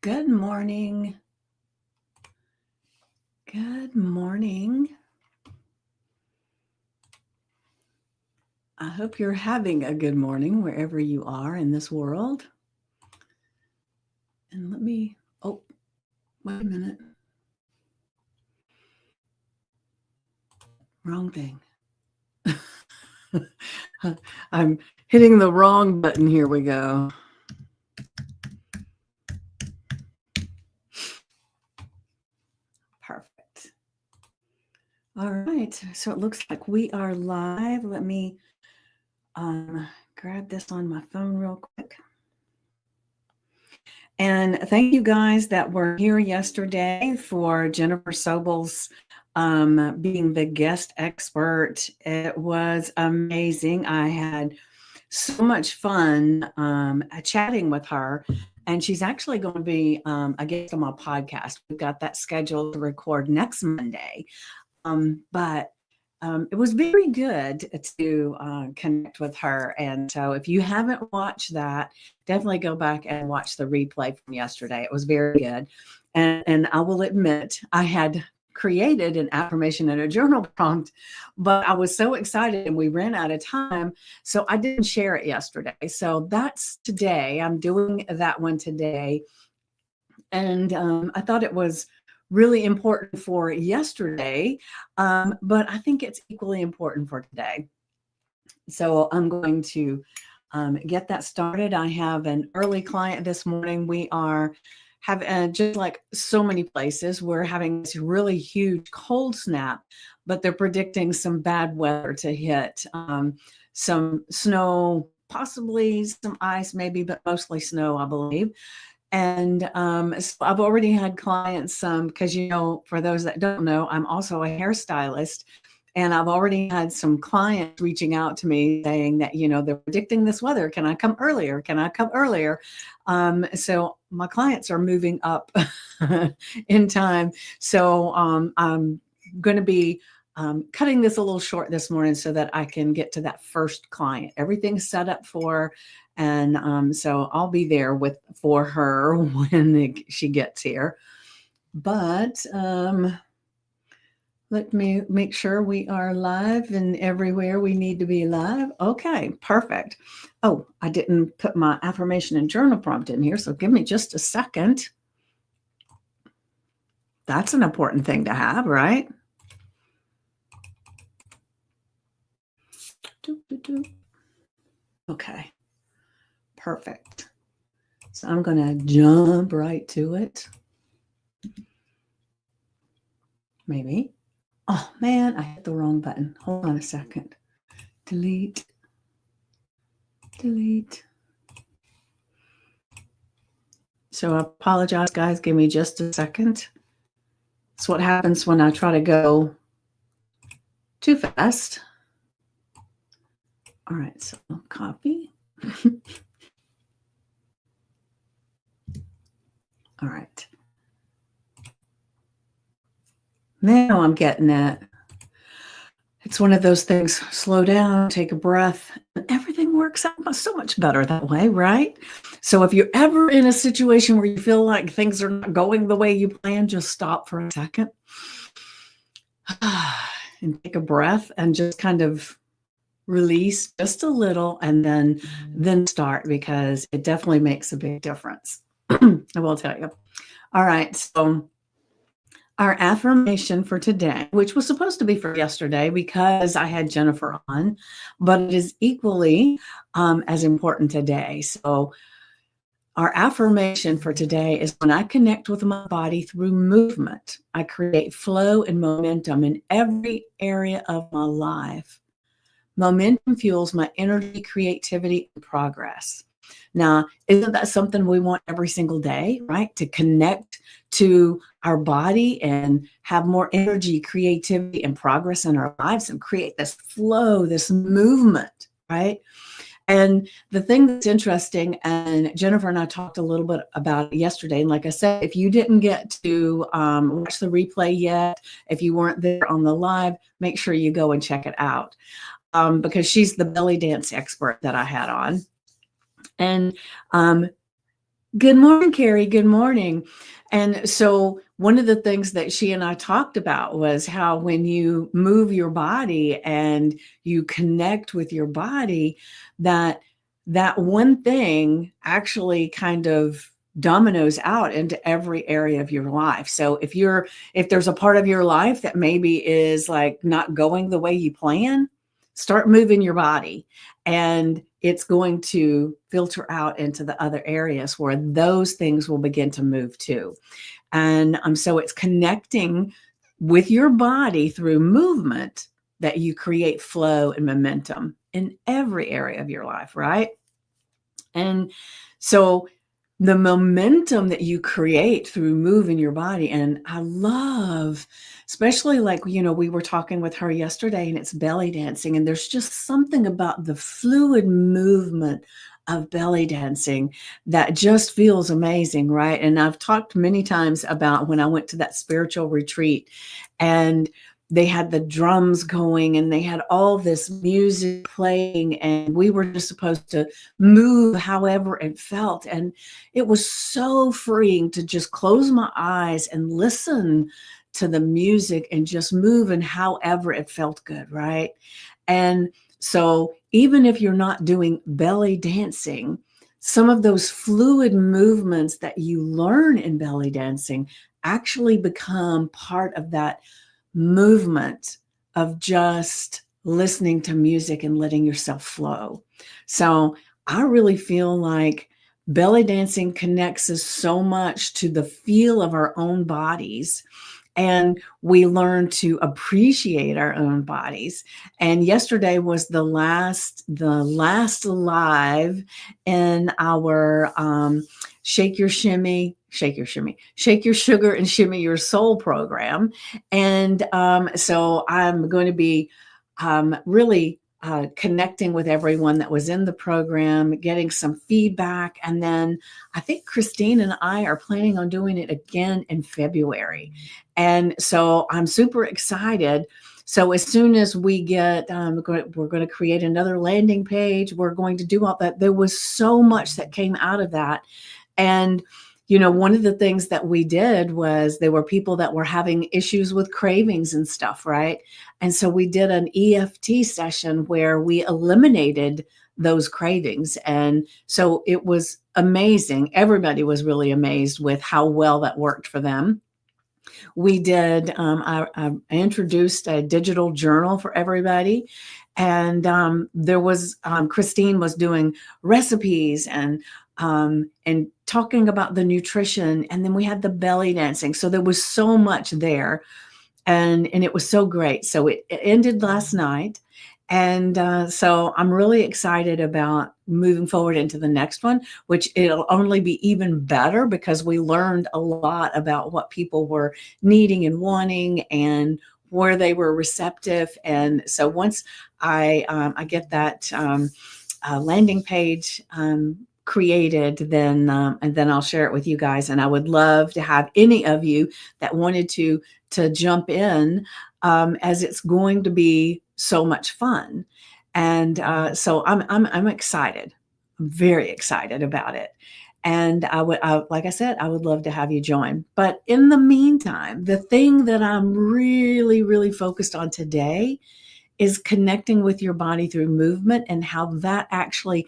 Good morning. Good morning. I hope you're having a good morning wherever you are in this world. And wait a minute. Wrong thing. I'm hitting the wrong button. Here we go. Perfect. All right. So it looks like we are live. Let me grab this on my phone real quick. And thank you guys that were here yesterday for Jennifer Sobel's being the guest expert. It was amazing. I had so much fun chatting with her. And she's actually going to be a guest on my podcast. We've got that scheduled to record next Monday. But it was very good to connect with her. And so if you haven't watched that, definitely go back and watch the replay from yesterday. It was very good. And I will admit, I had created an affirmation and a journal prompt, but I was so excited and we ran out of time. So I didn't share it yesterday. So that's today. I'm doing that one today. And I thought it was really important for yesterday, but I think it's equally important for today. So I'm going to get that started. I have an early client this morning. We are having, just like so many places, we're having this really huge cold snap, but they're predicting some bad weather to hit, some snow, possibly some ice maybe, but mostly snow, I believe. And so I've already had clients, because, for those that don't know, I'm also a hairstylist. And I've already had some clients reaching out to me saying that, they're predicting this weather. Can I come earlier? Can I come earlier? So my clients are moving up in time. So I'm going to be cutting this a little short this morning so that I can get to that first client. Everything's set up for, and so I'll be there for her when she gets here. But let me make sure we are live and everywhere we need to be live. Okay, perfect. Oh, I didn't put my affirmation and journal prompt in here, so give me just a second. That's an important thing to have, right? Okay, perfect. So I'm going to jump right to it. Maybe. Oh, man, I hit the wrong button. Hold on a second. Delete. So I apologize, guys. Give me just a second. That's what happens when I try to go too fast. All right, so copy. All right. Now I'm getting it. It's one of those things, slow down, take a breath, and everything works out so much better that way, right? So if you're ever in a situation where you feel like things are not going the way you planned, just stop for a second and take a breath and just kind of release just a little and then start, because it definitely makes a big difference. I will tell you. All right, so our affirmation for today, which was supposed to be for yesterday because I had Jennifer on, but it is equally as important today. So our affirmation for today is: when I connect with my body through movement, I create flow and momentum in every area of my life. Momentum fuels my energy, creativity, and progress. Now, isn't that something we want every single day, right? To connect to our body and have more energy, creativity, and progress in our lives and create this flow, this movement, right? And the thing that's interesting, and Jennifer and I talked a little bit about it yesterday, and like I said, if you didn't get to watch the replay yet, if you weren't there on the live, make sure you go and check it out, because she's the belly dance expert that I had on. And Good morning, Carrie. Good morning. And so, one of the things that she and I talked about was how when you move your body and you connect with your body, that that one thing actually kind of dominoes out into every area of your life. So if there's a part of your life that maybe is like not going the way you plan, start moving your body, and it's going to filter out into the other areas where those things will begin to move too. And so it's connecting with your body through movement that you create flow and momentum in every area of your life, right? And so the momentum that you create through moving your body. And I love, especially like, we were talking with her yesterday and it's belly dancing. And there's just something about the fluid movement of belly dancing that just feels amazing, right? And I've talked many times about when I went to that spiritual retreat and they had the drums going and they had all this music playing and we were just supposed to move however it felt. And it was so freeing to just close my eyes and listen to the music and just move and however it felt good, right? And so even if you're not doing belly dancing, some of those fluid movements that you learn in belly dancing actually become part of that movement of just listening to music and letting yourself flow. So I really feel like belly dancing connects us so much to the feel of our own bodies. And we learn to appreciate our own bodies. And yesterday was the last live in our shake your sugar and shimmy your soul program. And so I'm going to be really connecting with everyone that was in the program, getting some feedback. And then I think Christine and I are planning on doing it again in February. And so I'm super excited. So as soon as we get, we're going to create another landing page. We're going to do all that. There was so much that came out of that. And one of the things that we did was there were people that were having issues with cravings and stuff, right? And so we did an EFT session where we eliminated those cravings. And so it was amazing. Everybody was really amazed with how well that worked for them. We did, I introduced a digital journal for everybody. And there was, Christine was doing recipes and talking about the nutrition. And then we had the belly dancing. So there was so much there. And it was so great. So it ended last night. And so I'm really excited about moving forward into the next one, which it'll only be even better because we learned a lot about what people were needing and wanting and where they were receptive. And so once I get that landing page created, then and then I'll share it with you guys. And I would love to have any of you that wanted to jump in, as it's going to be so much fun. And so I'm excited. I'm very excited about it. And like I said, I would love to have you join. But in the meantime, the thing that I'm really, really focused on today is connecting with your body through movement and how that actually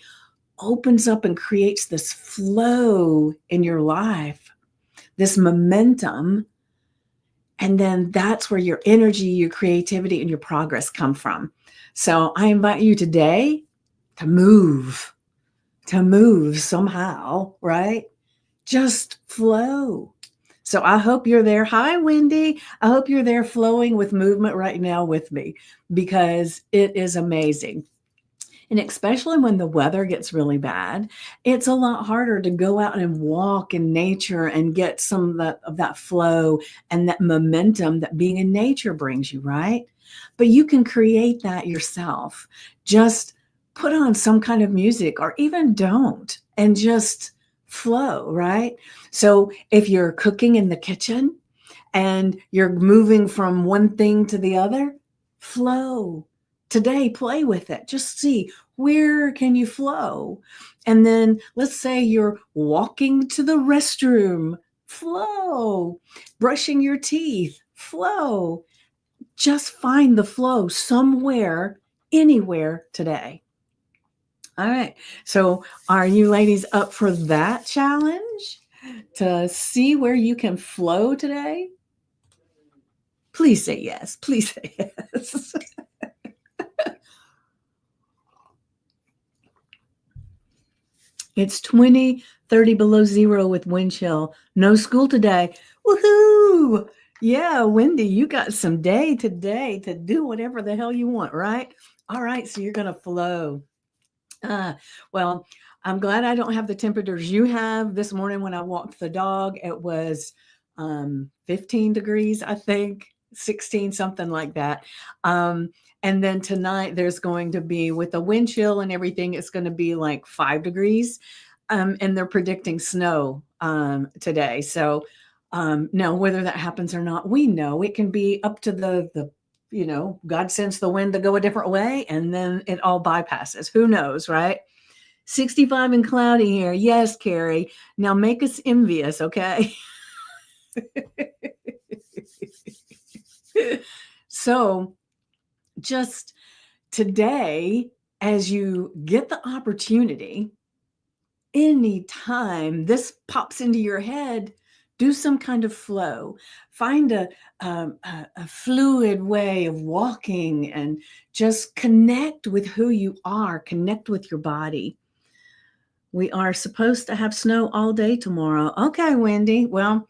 opens up and creates this flow in your life, this momentum. And then that's where your energy, your creativity, and your progress come from. So I invite you today to move somehow, right? Just flow. So I hope you're there. Hi, Wendy. I hope you're there flowing with movement right now with me because it is amazing. And especially when the weather gets really bad, it's a lot harder to go out and walk in nature and get some of that flow and that momentum that being in nature brings you, right? But you can create that yourself. Just put on some kind of music or even don't and just flow, right? So if you're cooking in the kitchen and you're moving from one thing to the other, flow. Today, play with it. Just see Where can you flow? And then let's say you're walking to the restroom, flow. Brushing your teeth, flow. Just find the flow somewhere, anywhere today. All right. So, are you ladies up for that challenge to see where you can flow today? Please say yes. Please say yes. It's 20, 30 below zero with wind chill. No school today. Woohoo! Yeah, Wendy, you got some day today to do whatever the hell you want, right? All right, so you're going to flow. Uh, well, I'm glad I don't have the temperatures you have. This morning when I walked the dog, it was 15 degrees, I think, 16, something like that. And then tonight there's going to be, with the wind chill and everything, it's going to be like 5 degrees. And they're predicting snow today. So now whether that happens or not, we know it can be up to God sends the wind to go a different way and then it all bypasses. Who knows, right? 65 and cloudy here. Yes, Carrie. Now make us envious, okay? So just today, as you get the opportunity, anytime this pops into your head, do some kind of flow. Find a fluid way of walking and just connect with who you are, connect with your body. We are supposed to have snow all day tomorrow. Okay, Wendy. Well,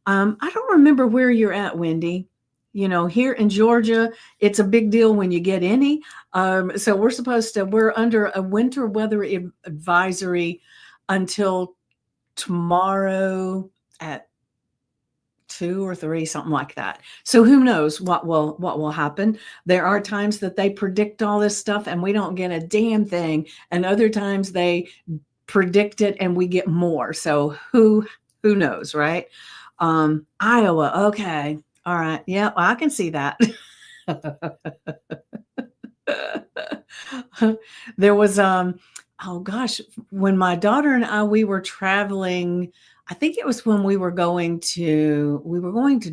I don't remember where you're at, Wendy. Here in Georgia, it's a big deal when you get any. So we're under a winter weather advisory until tomorrow at 2 or 3, something like that. So who knows what will happen. There are times that they predict all this stuff and we don't get a damn thing. And other times they predict it and we get more. So who knows, right? Iowa. Okay. All right. Yeah, well, I can see that. There was oh gosh, when my daughter and we were traveling, I think it was when we were going to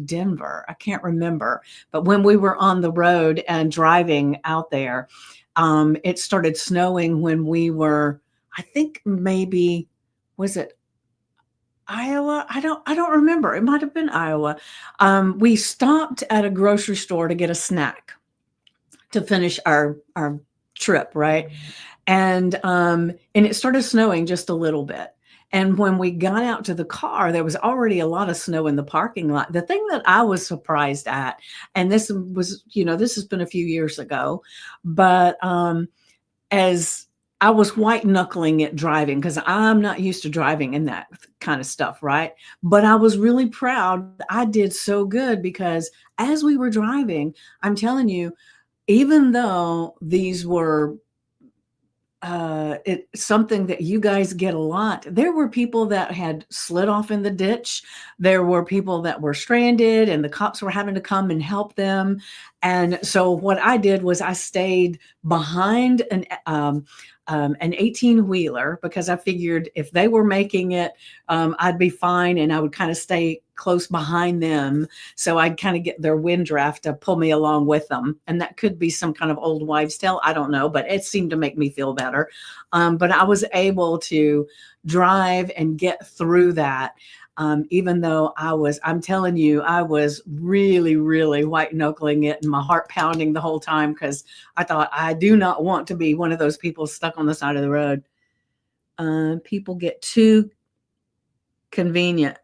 Denver. I can't remember, but when we were on the road and driving out there, it started snowing when we were, I think maybe, was it Iowa? I don't remember. It might have been Iowa. We stopped at a grocery store to get a snack to finish our trip, right? And it started snowing just a little bit. And when we got out to the car, there was already a lot of snow in the parking lot. The thing that I was surprised at, and this has been a few years ago, but as I was white knuckling it driving, because I'm not used to driving in that kind of stuff, right? But I was really proud. I did so good because as we were driving, I'm telling you, even though these were it's something that you guys get a lot. There were people that had slid off in the ditch. There were people that were stranded and the cops were having to come and help them. And so what I did was I stayed behind an 18-wheeler because I figured if they were making it, I'd be fine and I would kind of stay close behind them. So I'd kind of get their wind draft to pull me along with them. And that could be some kind of old wives' tale. I don't know, but it seemed to make me feel better. But I was able to drive and get through that. Even though I'm telling you, I was really, really white knuckling it and my heart pounding the whole time because I thought, I do not want to be one of those people stuck on the side of the road. People get too convenient.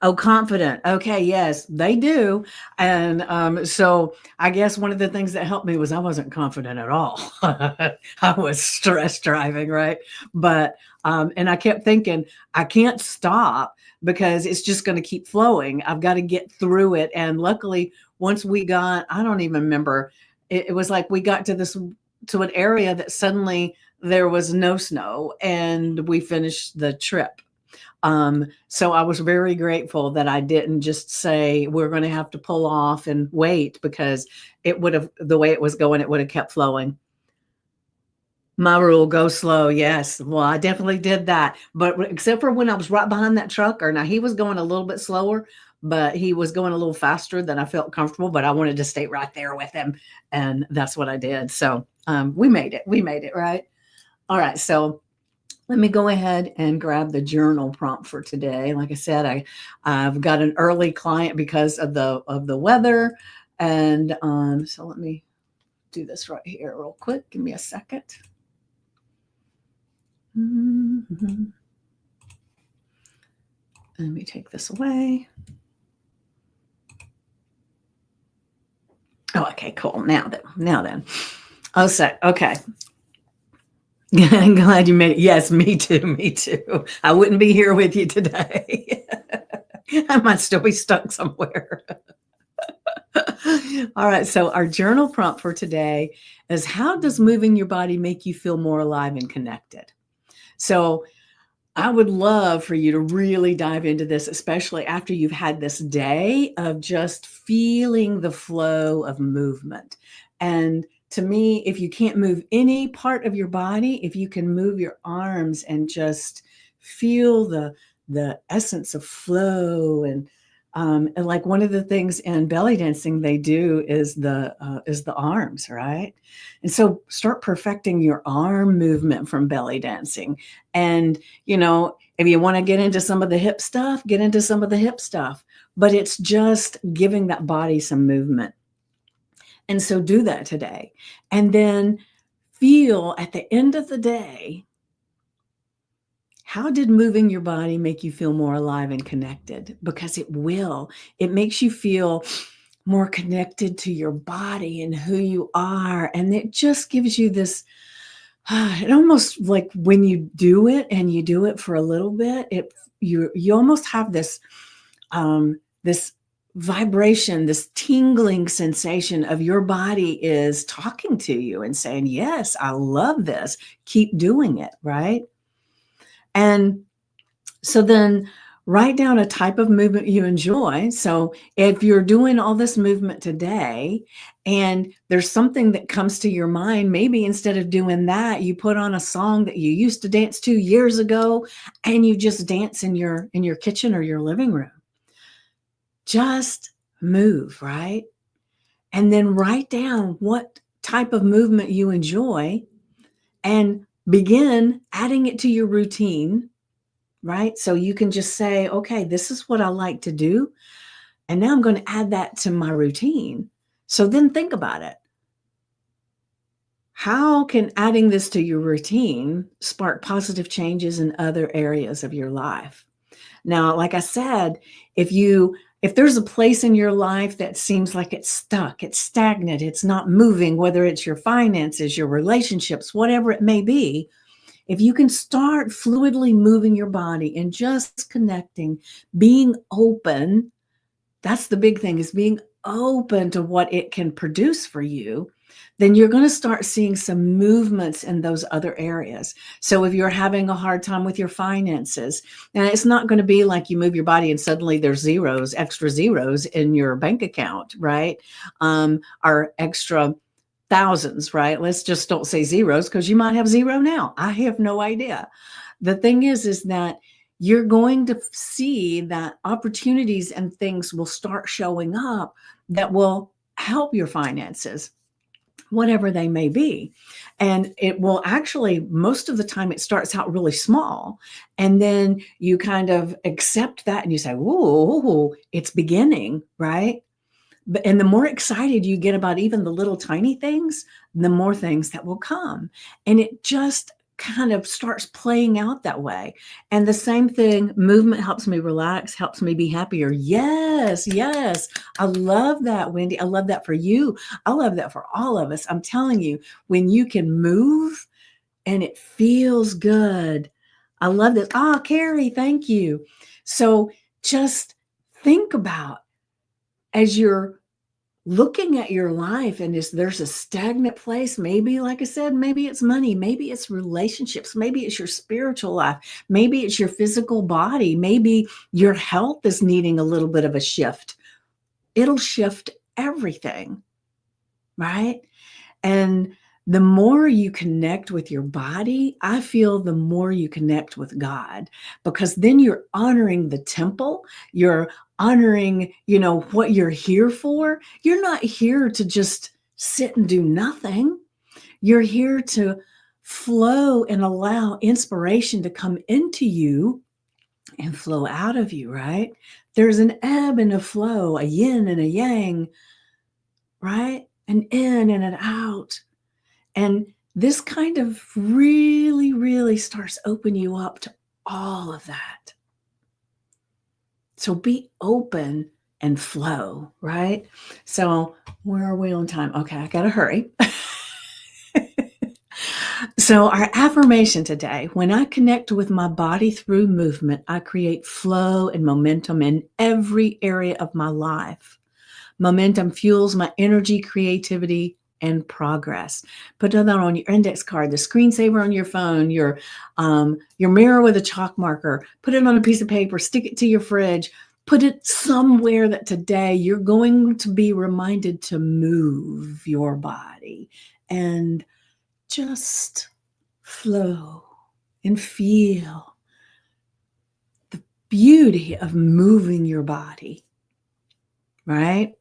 Oh, confident. Okay, yes, they do. And so I guess one of the things that helped me was I wasn't confident at all. I was stress driving, right? But and I kept thinking, I can't stop because it's just going to keep flowing. I've got to get through it. And luckily, once we got, I don't even remember, it was like we got to an area that suddenly there was no snow and we finished the trip. So I was very grateful that I didn't just say we're going to have to pull off and wait because it would have, the way it was going, it would have kept flowing. My rule, go slow. Yes. Well, I definitely did that. But except for when I was right behind that trucker. Now he was going a little bit slower, but he was going a little faster than I felt comfortable. But I wanted to stay right there with him. And that's what I did. So we made it. We made it, right? All right. So let me go ahead and grab the journal prompt for today. Like I said, I've got an early client because of the weather. And so let me do this right here real quick. Give me a second. Mm-hmm. Let me take this away. Oh, okay, cool. Now then. Oh, so okay. I'm glad you made it. Yes, me too. Me too. I wouldn't be here with you today. I might still be stuck somewhere. All right. So our journal prompt for today is, how does moving your body make you feel more alive and connected? So I would love for you to really dive into this, especially after you've had this day of just feeling the flow of movement. And to me, if you can't move any part of your body, if you can move your arms and just feel the essence of flow, and like one of the things in belly dancing they do is the arms, right? And so start perfecting your arm movement from belly dancing. And if you want to get into some of the hip stuff, get into some of the hip stuff, but it's just giving that body some movement. And so do that today. And then feel at the end of the day, how did moving your body make you feel more alive and connected? Because it will. It makes you feel more connected to your body and who you are. And it just gives you this, it almost like when you do it and you do it for a little bit, you almost have this this vibration, this tingling sensation of your body is talking to you and saying, yes, I love this. Keep doing it, right? And so then write down a type of movement you enjoy. So if you're doing all this movement today and there's something that comes to your mind, maybe instead of doing that, you put on a song that you used to dance to years ago and you just dance in your kitchen or your living room. Just move, right? And then write down what type of movement you enjoy and begin adding it to your routine. Right? So you can just say, okay, this is what I like to do. And now I'm going to add that to my routine. So then think about it. How can adding this to your routine spark positive changes in other areas of your life? Now, like I said, if there's a place in your life that seems like it's stuck, it's stagnant, it's not moving, whether it's your finances, your relationships, whatever it may be, if you can start fluidly moving your body and just connecting, being open, that's the big thing, is being open to what it can produce for you, then you're going to start seeing some movements in those other areas. So if you're having a hard time with your finances, and it's not going to be like you move your body and suddenly there's extra zeros in your bank account, right? Or extra thousands, right? Let's just don't say zeros, because you might have zero now. I have no idea. The thing is that you're going to see that opportunities and things will start showing up that will help your finances, whatever they may be. And it will actually, most of the time, it starts out really small. And then you kind of accept that and you say, whoa, it's beginning, right? And the more excited you get about even the little tiny things, the more things that will come. And it just kind of starts playing out that way. And the same thing, movement helps me relax, helps me be happier. Yes, yes. I love that, Wendy. I love that for you. I love that for all of us. I'm telling you, when you can move and it feels good. I love this. Carrie, thank you. So just think about, as you're looking at your life and there's a stagnant place, maybe, like I said, maybe it's money, maybe it's relationships, maybe it's your spiritual life, maybe it's your physical body, maybe your health is needing a little bit of a shift. It'll shift everything, right? And the more you connect with your body, I feel the more you connect with God, because then you're honoring the temple. You're honoring, what you're here for. You're not here to just sit and do nothing. You're here to flow and allow inspiration to come into you and flow out of you, right? There's an ebb and a flow, a yin and a yang, right? An in and an out. And this kind of really, really starts opening you up to all of that. So be open and flow, right? So where are we on time? Okay, I got to hurry. So our affirmation today: when I connect with my body through movement, I create flow and momentum in every area of my life. Momentum fuels my energy, creativity, and progress. Put that on your index card, the screensaver on your phone, your mirror with a chalk marker. Put it on a piece of paper, stick it to your fridge, put it somewhere that today you're going to be reminded to move your body and just flow and feel the beauty of moving your body, right?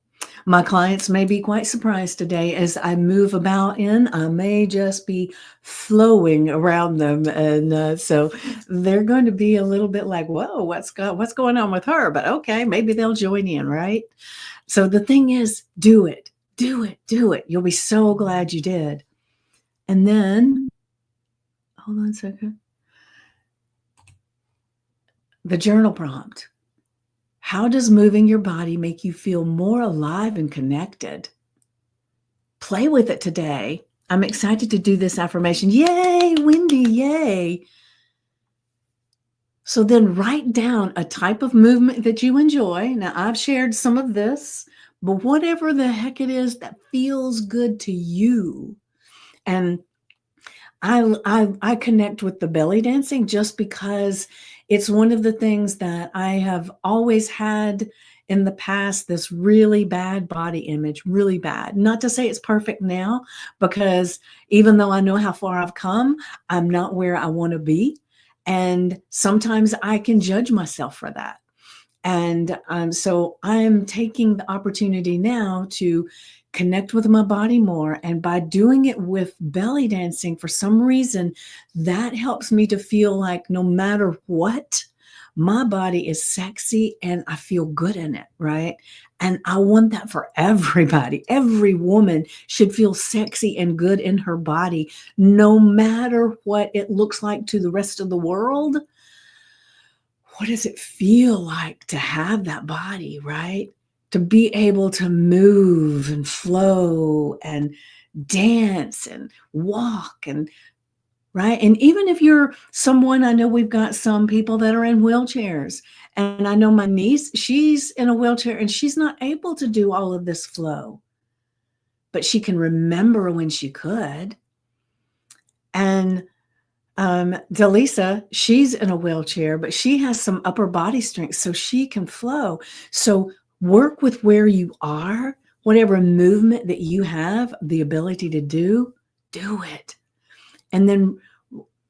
My clients may be quite surprised today as I move about in. I may just be flowing around them. And so they're going to be a little bit like, whoa, what's going on with her? But okay, maybe they'll join in, right? So the thing is, do it, do it, do it. You'll be so glad you did. And then, hold on a second. The journal prompt. How does moving your body make you feel more alive and connected? Play with it today. I'm excited to do this affirmation. Yay, Wendy, yay. So then write down a type of movement that you enjoy. Now, I've shared some of this, but whatever the heck it is that feels good to you. And I connect with the belly dancing just because it's one of the things that I have always had in the past, this really bad body image, really bad. Not to say it's perfect now, because even though I know how far I've come, I'm not where I want to be. And sometimes I can judge myself for that. And so I'm taking the opportunity now to connect with my body more. And by doing it with belly dancing, for some reason, that helps me to feel like no matter what, my body is sexy and I feel good in it, right? And I want that for everybody. Every woman should feel sexy and good in her body, no matter what it looks like to the rest of the world. What does it feel like to have that body, right? To be able to move and flow and dance and walk and right. And even if you're someone, I know we've got some people that are in wheelchairs, and I know my niece, she's in a wheelchair and she's not able to do all of this flow, but she can remember when she could. And Delisa, she's in a wheelchair, but she has some upper body strength, so she can flow. So work with where you are, whatever movement that you have the ability to do it. And then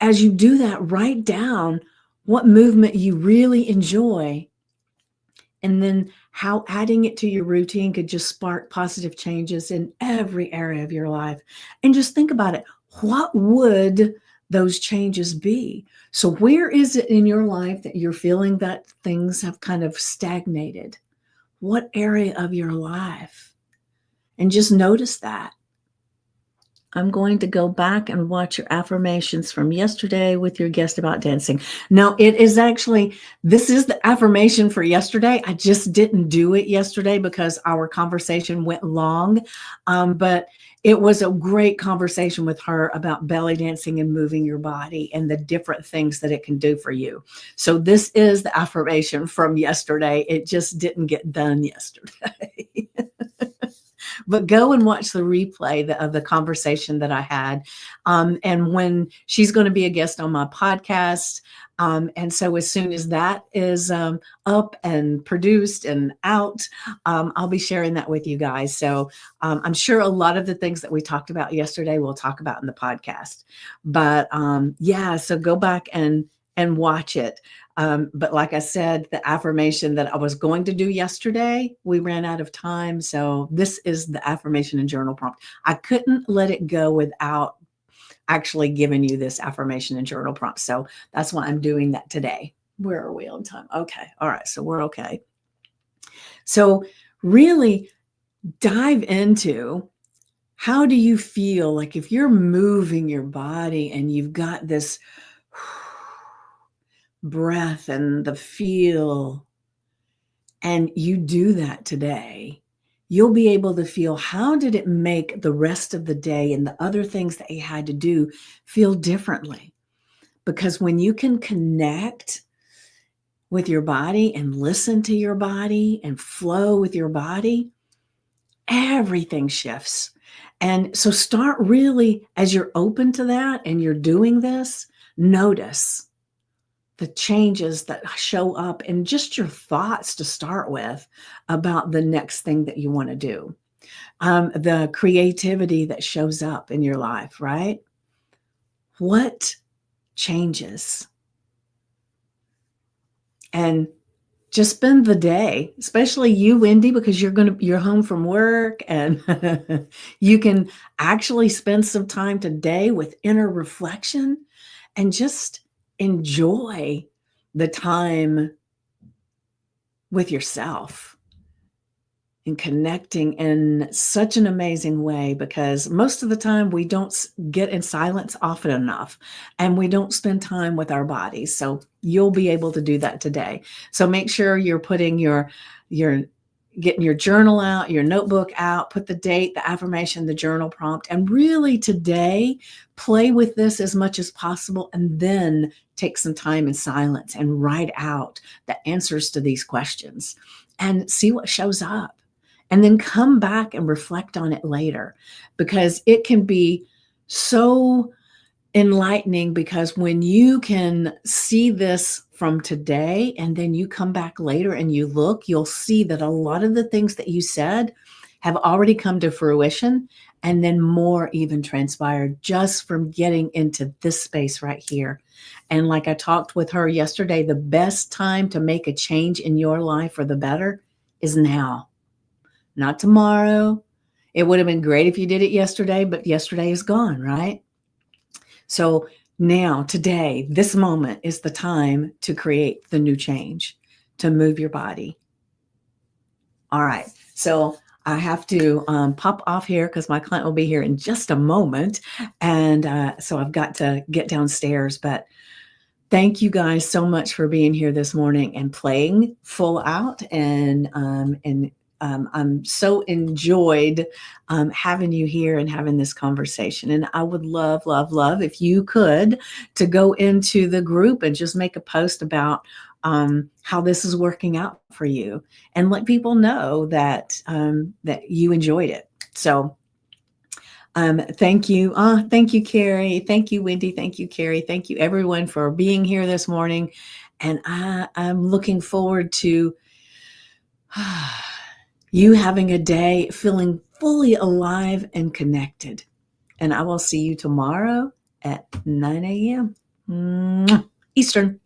as you do that, write down what movement you really enjoy, and then how adding it to your routine could just spark positive changes in every area of your life. And just think about it. What would those changes be? So where is it in your life that you're feeling that things have kind of stagnated? What area of your life? And just notice that. I'm going to go back and watch your affirmations from yesterday with your guest about dancing. Now, it is actually, this is the affirmation for yesterday. I just didn't do it yesterday because our conversation went long, but it was a great conversation with her about belly dancing and moving your body and the different things that it can do for you. So this is the affirmation from yesterday. It just didn't get done yesterday. But go and watch the replay of the conversation that I had. And when she's going to be a guest on my podcast, And so as soon as that is up and produced and out, I'll be sharing that with you guys. So I'm sure a lot of the things that we talked about yesterday, we'll talk about in the podcast. But yeah, so go back and watch it. But like I said, the affirmation that I was going to do yesterday, we ran out of time. So this is the affirmation and journal prompt. I couldn't let it go without actually giving you this affirmation and journal prompt. So that's why I'm doing that today. Where are we on time? Okay. All right. So we're okay. So really dive into, how do you feel like if you're moving your body and you've got this breath and the feel, and you do that today, you'll be able to feel, how did it make the rest of the day and the other things that you had to do feel differently? Because when you can connect with your body and listen to your body and flow with your body, everything shifts. And so start really, as you're open to that and you're doing this, notice the changes that show up in just your thoughts to start with about the next thing that you want to do. The creativity that shows up in your life, right? What changes? And just spend the day, especially you, Wendy, because you're home from work, and you can actually spend some time today with inner reflection and just enjoy the time with yourself and connecting in such an amazing way, because most of the time we don't get in silence often enough, and we don't spend time with our bodies. So you'll be able to do that today. So make sure you're putting your getting your journal out, your notebook out, put the date, the affirmation, the journal prompt, and really today play with this as much as possible, and then take some time in silence and write out the answers to these questions and see what shows up. And then come back and reflect on it later, because it can be so enlightening, because when you can see this from today and then you come back later and you look, you'll see that a lot of the things that you said have already come to fruition, and then more even transpired just from getting into this space right here. And like I talked with her yesterday, the best time to make a change in your life for the better is now, not tomorrow. It would have been great if you did it yesterday, but yesterday is gone, right? So now, today, this moment is the time to create the new change, to move your body. All right. So I have to pop off here because my client will be here in just a moment. And so I've got to get downstairs. But thank you guys so much for being here this morning and playing full out. And I'm so enjoyed having you here and having this conversation. And I would love, love, love if you could to go into the group and just make a post about how this is working out for you, and let people know that that you enjoyed it. So thank you. Thank you, Carrie. Thank you, Wendy. Thank you, Carrie. Thank you, everyone, for being here this morning. And I'm looking forward to you having a day feeling fully alive and connected. And I will see you tomorrow at 9 a.m. Eastern.